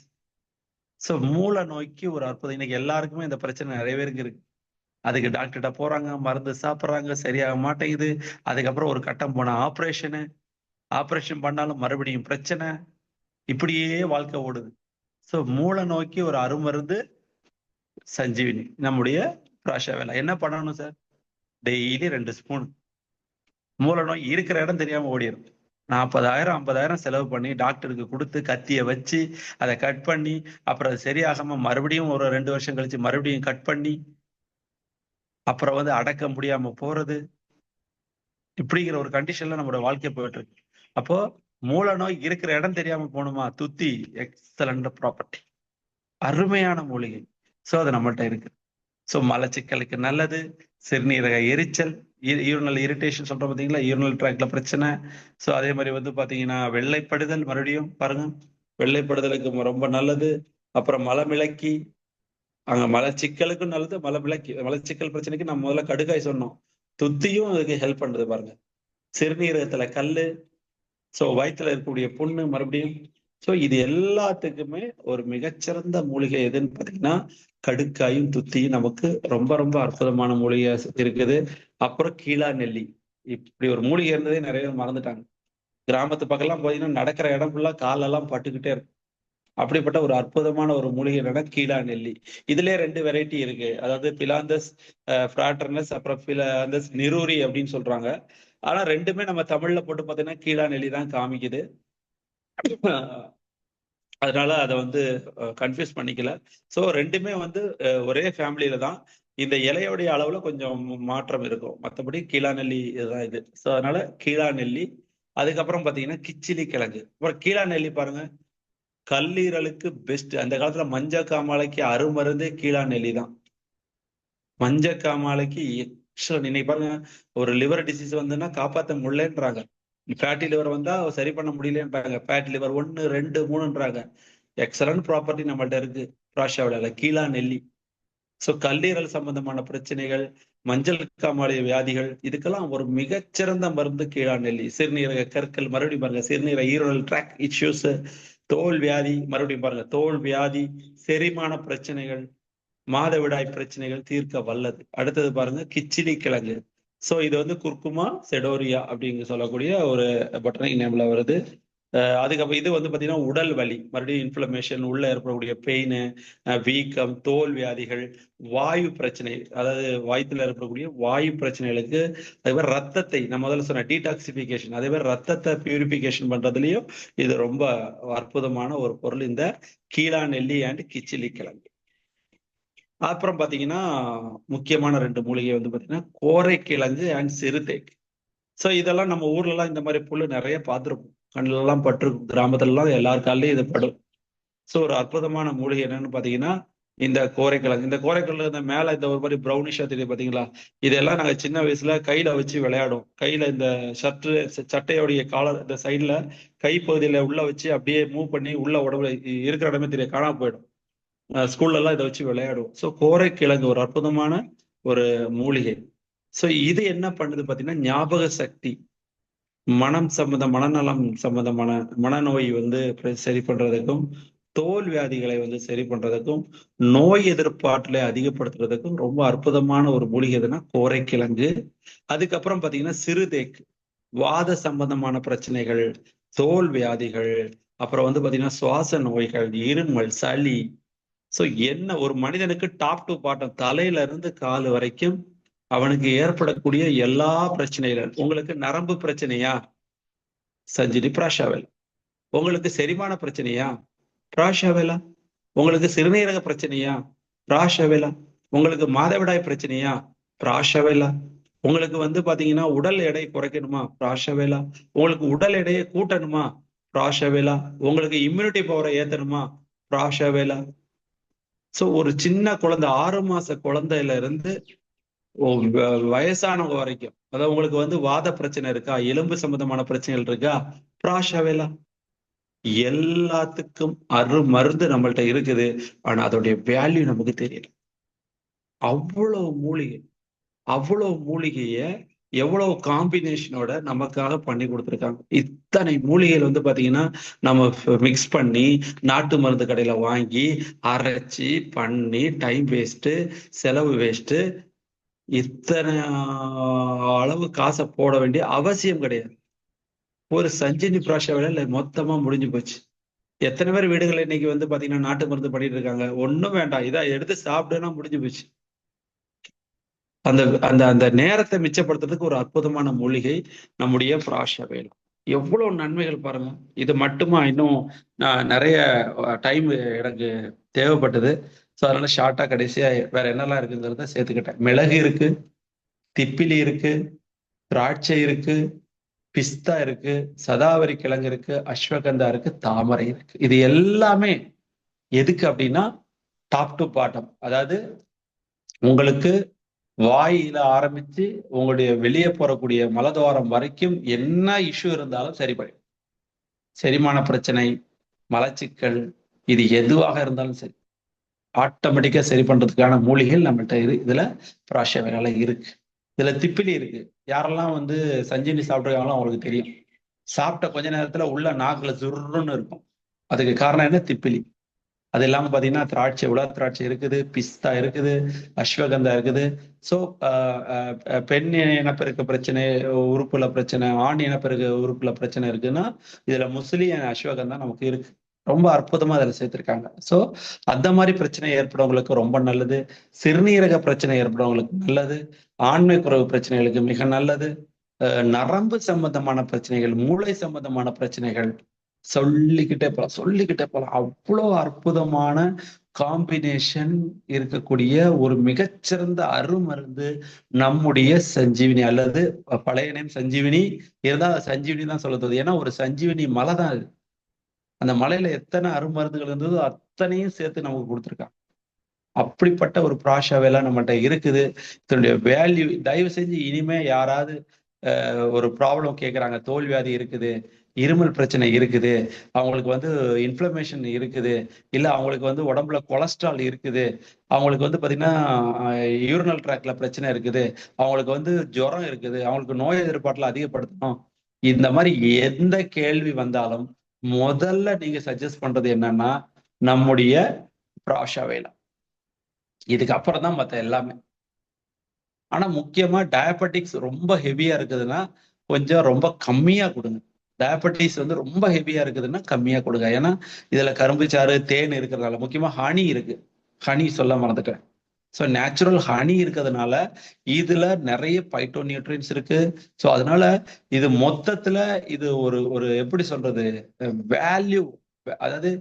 ஸோ மூல நோய்க்கு ஒரு அற்புதம். இன்னைக்கு எல்லாருக்குமே இந்த பிரச்சனை நிறைய பேருக்கு இருக்கு. அதுக்கு டாக்டர்கிட்ட போறாங்க, மருந்து சாப்பிட்றாங்க, சரியாக மாட்டேங்குது. அதுக்கப்புறம் ஒரு கட்டம் போன ஆப்ரேஷன் பண்ணாலும் மறுபடியும் பிரச்சனை. இப்படியே வாழ்க்கை ஓடுது. ஸோ மூல நோய்க்கு ஒரு அருமருந்து சஞ்சீவினி, நம்முடைய பிராஷா வேலை. என்ன பண்ணணும் சார்? Daily 2 spoon. மூல நோய் இருக்கிற இடம் தெரியாம ஓடிடும். 40,000 50,000 செலவு பண்ணி டாக்டருக்கு கொடுத்து கத்தியை வச்சு அதை கட் பண்ணி அப்புறம் அது சரியாகாம மறுபடியும் ஒரு 2 வருஷம் கழிச்சு மறுபடியும் கட் பண்ணி அப்புறம் வந்து அடக்க முடியாம போறது, இப்படிங்கிற ஒரு கண்டிஷன்ல நம்மளோட வாழ்க்கை போயிட்டு இருக்கு. அப்போ மூல நோய் இருக்கிற இடம் தெரியாம போகணுமா? துத்தி எக்ஸலண்ட் ப்ராப்பர்ட்டி, அருமையான மூலிகை. ஸோ அது நம்மள்ட்ட இருக்கு. ஸோ மலச்சிக்கலுக்கு நல்லது. சிறுநீரக எரிச்சல், யூரினல் இரிட்டேஷன் சொல்றோம் பார்த்தீங்களா, யூரினல் ட்ராக்ல பிரச்சனை. ஸோ அதே மாதிரி வந்து பார்த்தீங்கன்னா வெள்ளைப்படுதல், மறுபடியும் பாருங்க, வெள்ளைப்படுதலுக்கு ரொம்ப நல்லது. அப்புறம் மலமிளக்கி, அங்க மலச்சிக்கலுக்கும் நல்லது, மலச்சிக்கல் பிரச்சனைக்கு நம்ம முதல்ல கடுகாய் சொன்னோம். துத்தியும் அதுக்கு ஹெல்ப் பண்ணுது பாருங்க. சிறுநீரகத்துல கல்லு, ஸோ வயிற்றுல இருக்கக்கூடிய புண்ணு மறுபடியும். ஸோ இது எல்லாத்துக்குமே ஒரு மிகச்சிறந்த மூலிகை எதுன்னு பார்த்தீங்கன்னா கடுக்காயும் துத்தியும் நமக்கு ரொம்ப ரொம்ப அற்புதமான மூலிகை இருக்குது. அப்புறம் கீழா நெல்லி. இப்படி ஒரு மூலிகை இருந்ததே நிறைய பேர் மறந்துட்டாங்க. கிராமத்து பக்கம்லாம் பார்த்தீங்கன்னா நடக்கிற இடம் ஃபுல்லா காலெல்லாம் பட்டுக்கிட்டே இருக்கும். அப்படிப்பட்ட ஒரு அற்புதமான ஒரு மூலிகை என்னன்னா கீழா நெல்லி. இதுலயே 2 வெரைட்டி இருக்கு. அதாவது பிலாந்தஸ் ஃப்ராட்டர்னஸ், அப்புறம் பிலாந்தஸ் நிரூரி அப்படின்னு சொல்றாங்க. ஆனா 2மே நம்ம தமிழ்ல போட்டு பார்த்தீங்கன்னா கீழா நெல்லி தான் காமிக்குது. அதனால அதை வந்து கன்ஃபியூஸ் பண்ணிக்கல. ஸோ 2மே வந்து ஒரே ஃபேமிலியில தான். இந்த இலையோடைய அளவுல கொஞ்சம் மாற்றம் இருக்கும். மற்றபடி கீழா நெல்லி இதுதான் இது. ஸோ அதனால கீழா நெல்லி. அதுக்கப்புறம் பார்த்தீங்கன்னா கிச்சிலி கிழங்கு. அப்புறம் கீழா நெல்லி பாருங்க, கல்லீரலுக்கு பெஸ்ட். அந்த காலத்துல மஞ்ச காமாலைக்கு அருமருந்தே கீழா நெல்லி தான். மஞ்ச காமாலைக்கு இன்னைக்கு பாருங்க, ஒரு லிவர் டிசீஸ் வந்துன்னா காப்பாற்ற முடியலன்றாங்க. ஃபேட்டி லிவர் வந்தா சரி பண்ண முடியலன்றாங்க. ஃபேட்டி லிவர் 1 2 3ன்றாங்க. எக்ஸலன்ட் ப்ராப்பர்ட்டி நம்மள்ட்ட இருக்கு பிராஷாவில, கீழா நெல்லி. ஸோ கல்லீரல் சம்பந்தமான பிரச்சனைகள், மஞ்சள் காமாலை வியாதிகள், இதுக்கெல்லாம் ஒரு மிகச்சிறந்த மருந்து கீழா நெல்லி. சிறுநீரக கற்கள், மறுபடியும் பாருங்க சிறுநீரக ஈரல் ட்ராக் இஷ்யூஸ், தோல் வியாதி, மறுபடியும் பாருங்க தோல் வியாதி, செரிமான பிரச்சனைகள், மாதவிடாய் பிரச்சனைகள் தீர்க்க வல்லது. அடுத்தது பாருங்க கிச்சிலி கிழங்கு. ஸோ இது வந்து குர்குமா செடோரியா அப்படிங்க சொல்லக்கூடிய ஒரு பொட்டனிக் நேம்ல வருது. அதுக்கப்புறம் இது வந்து பார்த்தீங்கன்னா உடல் வலி, மறுபடியும் இன்ஃப்ளமேஷன், உள்ள ஏற்படக்கூடிய பெயின், வீக்கம், தோல் வியாதிகள், வாயு பிரச்சனை, அதாவது வயிற்றுல ஏற்படக்கூடிய வாயு பிரச்சனைகளுக்கு, அதே மாதிரி ரத்தத்தை நான் முதல்ல சொன்ன டீடாக்சிபிகேஷன், அதே மாதிரி ரத்தத்தை பியூரிபிகேஷன் பண்றதுலயும் இது ரொம்ப அற்புதமான ஒரு பொருள் இந்த கீழா நெல்லி அண்ட் கிச்சிலி கிழங்கு. அப்புறம் பாத்தீங்கன்னா முக்கியமான 2 மூலிகை வந்து பாத்தீங்கன்னா கோரைக்கிழங்கு அண்ட் சிறுதேக்கு. ஸோ இதெல்லாம் நம்ம ஊர்ல எல்லாம் இந்த மாதிரி புல்லு நிறைய பார்த்துருப்போம். கண்ணுல எல்லாம் பட்டிருக்கும். கிராமத்துல எல்லாம் எல்லார் காலையும் இது படும். ஸோ ஒரு அற்புதமான மூலிகை என்னன்னு பாத்தீங்கன்னா இந்த கோரைக்கிழங்கு. இந்த கோரைக்கிழங்கு இந்த மேல இந்த ஒரு மாதிரி ப்ரௌனிஷா தெரியும் பாத்தீங்களா, இதெல்லாம் நாங்க சின்ன வயசுல கையில வச்சு விளையாடும். கையில இந்த சட்டையோடைய காலர் இந்த சைட்ல கைப்பகுதியில உள்ள வச்சு அப்படியே மூவ் பண்ணி உள்ள உடம்புல இருக்கிற இடமே தெரியும், காணாம போயிடும். ஸ்கூல்ல எல்லாம் இதை வச்சு விளையாடுவோம். ஸோ கோரைக்கிழங்கு ஒரு அற்புதமான ஒரு மூலிகை. ஸோ இது என்ன பண்ணுது பாத்தீங்கன்னா ஞாபக சக்தி, மனநலம் சம்பந்தமான மனநோய் வந்து சரி பண்றதுக்கும், தோல் வியாதிகளை வந்து சரி பண்றதுக்கும், நோய் எதிர்ப்பாற்றலை அதிகப்படுத்துறதுக்கும் ரொம்ப அற்புதமான ஒரு மூலிகை எதுனா கோரைக்கிழங்கு. அதுக்கப்புறம் பாத்தீங்கன்னா சிறுதேக்கு, வாத சம்பந்தமான பிரச்சனைகள், தோல் வியாதிகள், அப்புறம் வந்து பாத்தீங்கன்னா சுவாச நோய்கள், இருமல், சளி. ஸோ என்ன ஒரு மனிதனுக்கு டாப் டு பாட்டம், தலையில இருந்து கால் வரைக்கும் அவனுக்கு ஏற்படக்கூடிய எல்லா பிரச்சனைகள். உங்களுக்கு நரம்பு பிரச்சனையா? சர்ஜரி பிராஷாவெல். உங்களுக்கு செரிமான பிரச்சனையா? பிராஷாவெலா. உங்களுக்கு சிறுநீரக பிரச்சனையா? பிராஷாவெலா. உங்களுக்கு மாதவிடாய் பிரச்சனையா? பிராஷாவெலா. உங்களுக்கு வந்து பாத்தீங்கன்னா உடல் எடை குறைக்கணுமா? பிராஷாவெலா. உங்களுக்கு உடல் எடையை கூட்டணுமா? பிராஷாவெலா. உங்களுக்கு இம்யூனிட்டி பவரை ஏத்தணுமா? பிராஷாவெலா. சோ ஒரு சின்ன குழந்தை 6 மாச குழந்தையில இருந்து வயசானவங்க வரைக்கும், அதாவது உங்களுக்கு வந்து வாத பிரச்சனை இருக்கா, எலும்பு சம்பந்தமான பிரச்சனைகள் இருக்கா, பிராஷாவெலா. எல்லாத்துக்கும் மருந்து நம்மள்ட்ட இருக்குது. ஆனா அதோடைய வேல்யூ நமக்கு தெரியல. அவ்வளவு மூலிகை, அவ்வளவு மூலிகைய எவ்வளவு காம்பினேஷனோட நமக்காக பண்ணி கொடுத்துருக்காங்க. இத்தனை மூலிகைகள் வந்து பாத்தீங்கன்னா நம்ம மிக்ஸ் பண்ணி நாட்டு மருந்து கடையில வாங்கி அரைச்சி பண்ணி டைம் வேஸ்ட், செலவு வேஸ்ட், இத்தனை அளவு காசை போட வேண்டிய அவசியம் கிடையாது. ஒரு சஞ்சீவி பிராஷா வேலை மொத்தமா முடிஞ்சு போச்சு. எத்தனை பேர் வீடுகள் இன்னைக்கு வந்து பாத்தீங்கன்னா நாட்டு மருந்து பண்ணிட்டு இருக்காங்க. ஒண்ணும் வேண்டாம், இதா எடுத்து சாப்பிடுனா முடிஞ்சு போச்சு. அந்த அந்த அந்த நேரத்தை மிச்சப்படுத்துறதுக்கு ஒரு அற்புதமான மூலிகை நம்முடைய பிராஷ வேலை. எவ்வளவு நன்மைகள் பாருங்க. இது மட்டுமா, இன்னும் நான் நிறைய டைம் எனக்கு தேவைப்பட்டது. ஸோ அதனால ஷார்ட்டா கடைசியா வேற என்னெல்லாம் இருக்குங்கிறத சேர்த்துக்கிட்டேன். மிளகு இருக்கு, திப்பிலி இருக்கு, திராட்சை இருக்கு, பிஸ்தா இருக்கு, சதாவரி கிழங்கு இருக்கு, அஸ்வகந்தா இருக்கு, தாமரை இருக்கு. இது எல்லாமே எதுக்கு அப்படின்னா டாப் டு பாட்டம், அதாவது உங்களுக்கு வாயில ஆரம்பிச்சு உங்களுடைய வெளியே போறக்கூடிய மலதுவாரம் வரைக்கும் என்ன இஷ்யூ இருந்தாலும் சரி பண்ணி, செரிமான பிரச்சனை, மலச்சிக்கல், இது எதுவாக இருந்தாலும் சரி ஆட்டோமேட்டிக்கா சரி பண்றதுக்கான மூலிகைகள் நம்மகிட்ட இதுல பிராஷ வேலை இருக்கு. இதுல திப்பிலி இருக்கு. யாரெல்லாம் வந்து சஞ்சீவி சாப்பிட்டுருக்காங்களோ அவங்களுக்கு தெரியும். சாப்பிட்ட கொஞ்ச நேரத்துல உள்ள நாக்குல சுருன்னு இருக்கும். அதுக்கு காரணம் என்ன? திப்பிலி. அது இல்லாம பாத்தீங்கன்னா திராட்சை, உலர் திராட்சை இருக்குது, பிஸ்தா இருக்குது, அஸ்வகந்தா இருக்குது. ஸோ பெண் இனப்பெருக்க பிரச்சனை, உறுப்புல பிரச்சனை, ஆண் இனப்பெருக்க உறுப்புல பிரச்சனை இருக்குன்னா இதுல முஸ்லி அஸ்வகந்தா நமக்கு இருக்கு. ரொம்ப அற்புதமா அதில் சேர்த்திருக்காங்க. ஸோ அந்த மாதிரி பிரச்சனை ஏற்படுறவங்களுக்கு ரொம்ப நல்லது. சிறுநீரக பிரச்சனை ஏற்படுறவங்களுக்கு நல்லது. ஆண்மை குறைவு பிரச்சனைகளுக்கு மிக நல்லது. நரம்பு சம்பந்தமான பிரச்சனைகள், மூளை சம்பந்தமான பிரச்சனைகள், சொல்லிக்கிட்டே போலாம். அவ்வளவு அற்புதமான காம்பினேஷன் இருக்கக்கூடிய ஒரு மிகச்சிறந்த அருமருந்து நம்முடைய சஞ்சீவினி, அல்லது பழைய நேம் சஞ்சீவினி இருந்தா சஞ்சீவினி தான் சொல்லுது. ஏன்னா ஒரு சஞ்சீவினி மலை தான் அது. அந்த மலையில எத்தனை அருமருந்துகள் இருந்ததோ அத்தனையும் சேர்த்து நமக்கு கொடுத்துருக்காங்க. அப்படிப்பட்ட ஒரு பிராஷாவெல்லாம் நம்மகிட்ட இருக்குது. இதனுடைய வேல்யூ, தயவு செஞ்சு இனிமே யாராவது ஒரு ப்ராப்ளம் கேட்குறாங்க, தோல் வியாதி இருக்குது, இருமல் பிரச்சனை இருக்குது, அவங்களுக்கு வந்து இன்ஃப்ளமேஷன் இருக்குது, இல்லை அவங்களுக்கு வந்து உடம்புல கொலஸ்ட்ரால் இருக்குது, அவங்களுக்கு வந்து பார்த்தீங்கன்னா யூரினல் ட்ராக்ல பிரச்சனை இருக்குது, அவங்களுக்கு வந்து ஜுரம் இருக்குது, அவங்களுக்கு நோய் எதிர்ப்பாட்டில் அதிகப்படுத்தணும், இந்த மாதிரி எந்த கேள்வி வந்தாலும் முதல்ல நீங்க சஜஸ்ட் பண்றது என்னன்னா நம்முடைய பிராஷா வேலை. இதுக்கு அப்புறம் தான் மற்ற எல்லாமே. ஆனா முக்கியமா டயபெட்டிக்ஸ் ரொம்ப ஹெவியா இருக்குதுன்னா கொஞ்சம் ரொம்ப கம்மியா கொடுங்க. டயபெட்டிஸ் வந்து ரொம்ப ஹெவியா இருக்குதுன்னா கம்மியா கொடுங்க. ஏன்னா இதுல கரும்பு சாறு, தேன் இருக்கிறதுனால, முக்கியமா ஹனி இருக்கு. ஹனி சொல்ல மறந்துட்டேன். ஸோ நேச்சுரல் ஹனி இருக்கிறதுனால இதுல நிறைய பைட்டோ நியூட்ரியன்ஸ் இருக்கு. ஸோ அதனால இது மொத்தத்துல இது ஒரு ஒரு எப்படி சொல்றது, வேல்யூ, அதாவது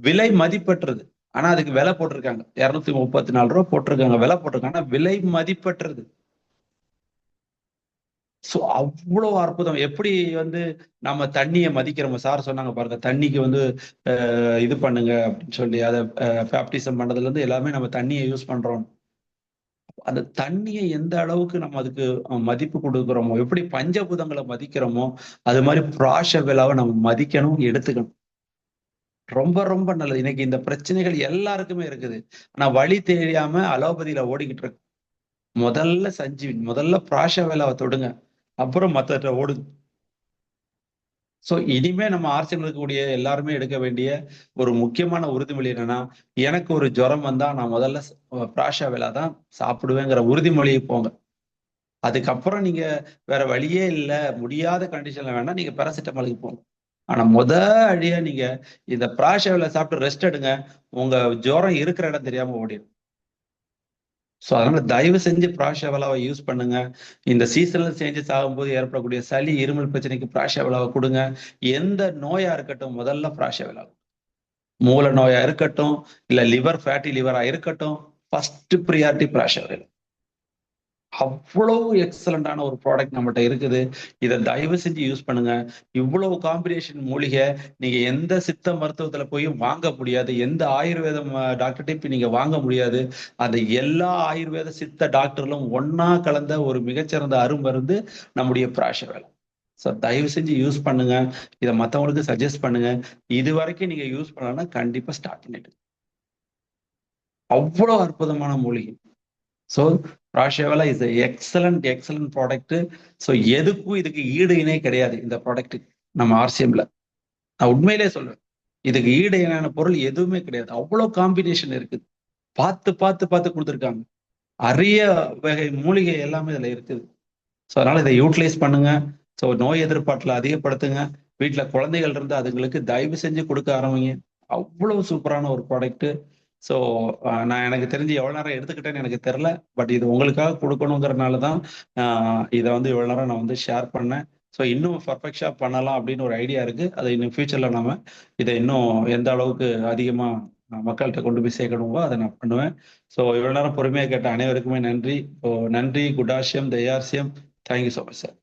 விலை மதிப்பற்றது. ஆனா அதுக்கு விலை போட்டிருக்காங்க, 234 ரூபா போட்டிருக்காங்க, விலை போட்டிருக்காங்க, விலை மதிப்பற்றது. ஸோ அவ்வளவு அற்புதம். எப்படி வந்து நம்ம தண்ணியை மதிக்கிறோம், சார் சொன்னாங்க பாருங்க, தண்ணிக்கு வந்து இது பண்ணுங்க அப்படின்னு சொல்லி, அதை பேப்டிசம் பண்ணதுல இருந்து எல்லாமே நம்ம தண்ணியை யூஸ் பண்றோம். அந்த தண்ணியை எந்த அளவுக்கு நம்ம அதுக்கு மதிப்பு கொடுக்குறோமோ, எப்படி பஞ்சபூதங்களை மதிக்கிறோமோ, அது மாதிரி பிராஷ விழாவை நம்ம மதிக்கணும், எடுத்துக்கணும். ரொம்ப ரொம்ப நல்லது. இன்னைக்கு இந்த பிரச்சனைகள் எல்லாருக்குமே இருக்குது. ஆனா வழி தெரியாம அலோபதியில ஓடிக்கிட்டு இருக்கு. முதல்ல சஞ்சீவினி, முதல்ல பிராஷ வேலாவை தொடுங்க, அப்புறம் மற்ற ஓடுங்க. ஸோ இனிமே நம்ம ஆர்ச்சல் இருக்கக்கூடிய எல்லாருமே எடுக்க வேண்டிய ஒரு முக்கியமான உறுதிமொழி என்னன்னா, எனக்கு ஒரு ஜுரம் வந்தா நான் முதல்ல பிராஷா வேலா தான் சாப்பிடுவேங்கிற உறுதிமொழியை போங்க. அதுக்கப்புறம் நீங்க வேற வழியே இல்லை, முடியாத கண்டிஷன்ல வேணா நீங்க பேராசிட்டமாலுக்கு போங்க. ஆனா அடியா நீங்க இந்த பிராஷா வேலை சாப்பிட்டு ரெஸ்ட் எடுங்க, உங்க ஜுரம் இருக்கிற இடம் தெரியாம ஓடிடும். ஸோ அதனால தயவு செஞ்சு பிராஷாவலாவை யூஸ் பண்ணுங்க. இந்த சீசனல் சேஞ்சஸ் ஆகும்போது ஏற்படக்கூடிய சளி, இருமல் பிரச்சனைக்கு பிராஷாவலாவை கொடுங்க. எந்த நோயா இருக்கட்டும் முதல்ல பிராஷாவலா. மூல நோயா இருக்கட்டும், இல்ல லிவர் ஃபேட்டி லிவரா இருக்கட்டும், ஃபர்ஸ்ட் ப்ரியாரிட்டி பிராஷாவலா. அவ்வளவு எக்ஸலண்டான ஒரு ப்ராடக்ட் நம்மகிட்ட இருக்குது. இதை தயவு செஞ்சு யூஸ் பண்ணுங்க. இவ்வளவு காம்பினேஷன் மூலிகை நீங்க எந்த சித்த மருத்துவத்துல போய் வாங்க முடியாது, எந்த ஆயுர்வேதம் டாக்டர்கிட்ட நீங்க வாங்க முடியாது. அந்த எல்லா ஆயுர்வேத சித்த டாக்டர்களும் ஒன்னா கலந்த ஒரு மிகச்சிறந்த அருமருந்து நம்முடைய பிராஷ வேலை. ஸோ தயவு செஞ்சு யூஸ் பண்ணுங்க. இதை மற்றவங்களுக்கு சஜஸ்ட் பண்ணுங்க. இது வரைக்கும் நீங்க யூஸ் பண்ணலன்னா கண்டிப்பா ஸ்டார்ட் பண்ணிட்டு. அவ்வளவு அற்புதமான மூலிகை. ஸோ ராஷேவாலா இஸ் எக்ஸலண்ட் ப்ராடக்ட். ஸோ எதுக்கும் இதுக்கு ஈடு இணை கிடையாது இந்த ப்ராடக்ட். நம்ம ஆர்சிஎம்ல நான் உண்மையிலே சொல்றேன், இதுக்கு ஈடு இணையான பொருள் எதுவுமே கிடையாது. அவ்வளோ காம்பினேஷன் இருக்குது. பார்த்து பார்த்து பார்த்து கொடுத்துருக்காங்க. அரிய வகை மூலிகை எல்லாமே இதுல இருக்குது. ஸோ அதனால இதை யூட்டிலைஸ் பண்ணுங்க. ஸோ நோய் எதிர்ப்பாட்டில் அதிகப்படுத்துங்க. வீட்டில் குழந்தைகள் இருந்து அதுங்களுக்கு தயவு செஞ்சு கொடுக்க ஆரம்பிங்க. அவ்வளவு சூப்பரான ஒரு ப்ராடக்ட். ஸோ நான் எனக்கு தெரிஞ்சு எவ்வளோ நேரம் எடுத்துக்கிட்டேன்னு எனக்கு தெரில. பட் இது உங்களுக்காக கொடுக்கணுங்கிறனால தான் இதை வந்து இவ்வளோ நேரம் நான் வந்து ஷேர் பண்ணேன். ஸோ இன்னும் பர்ஃபெக்டாக பண்ணலாம் அப்படின்னு ஒரு ஐடியா இருக்கு. அதை இன்னும் ஃபியூச்சர்ல நாம இதை இன்னும் எந்த அளவுக்கு அதிகமாக மக்கள்கிட்ட கொண்டு போய் சேர்க்கணுமோ அதை நான் பண்ணுவேன். ஸோ இவ்வளோ நேரம் பொறுமையாக கேட்ட அனைவருக்குமே நன்றி. ஸோ நன்றி. குடாசியம் தயாசியம். Thank you so much sir.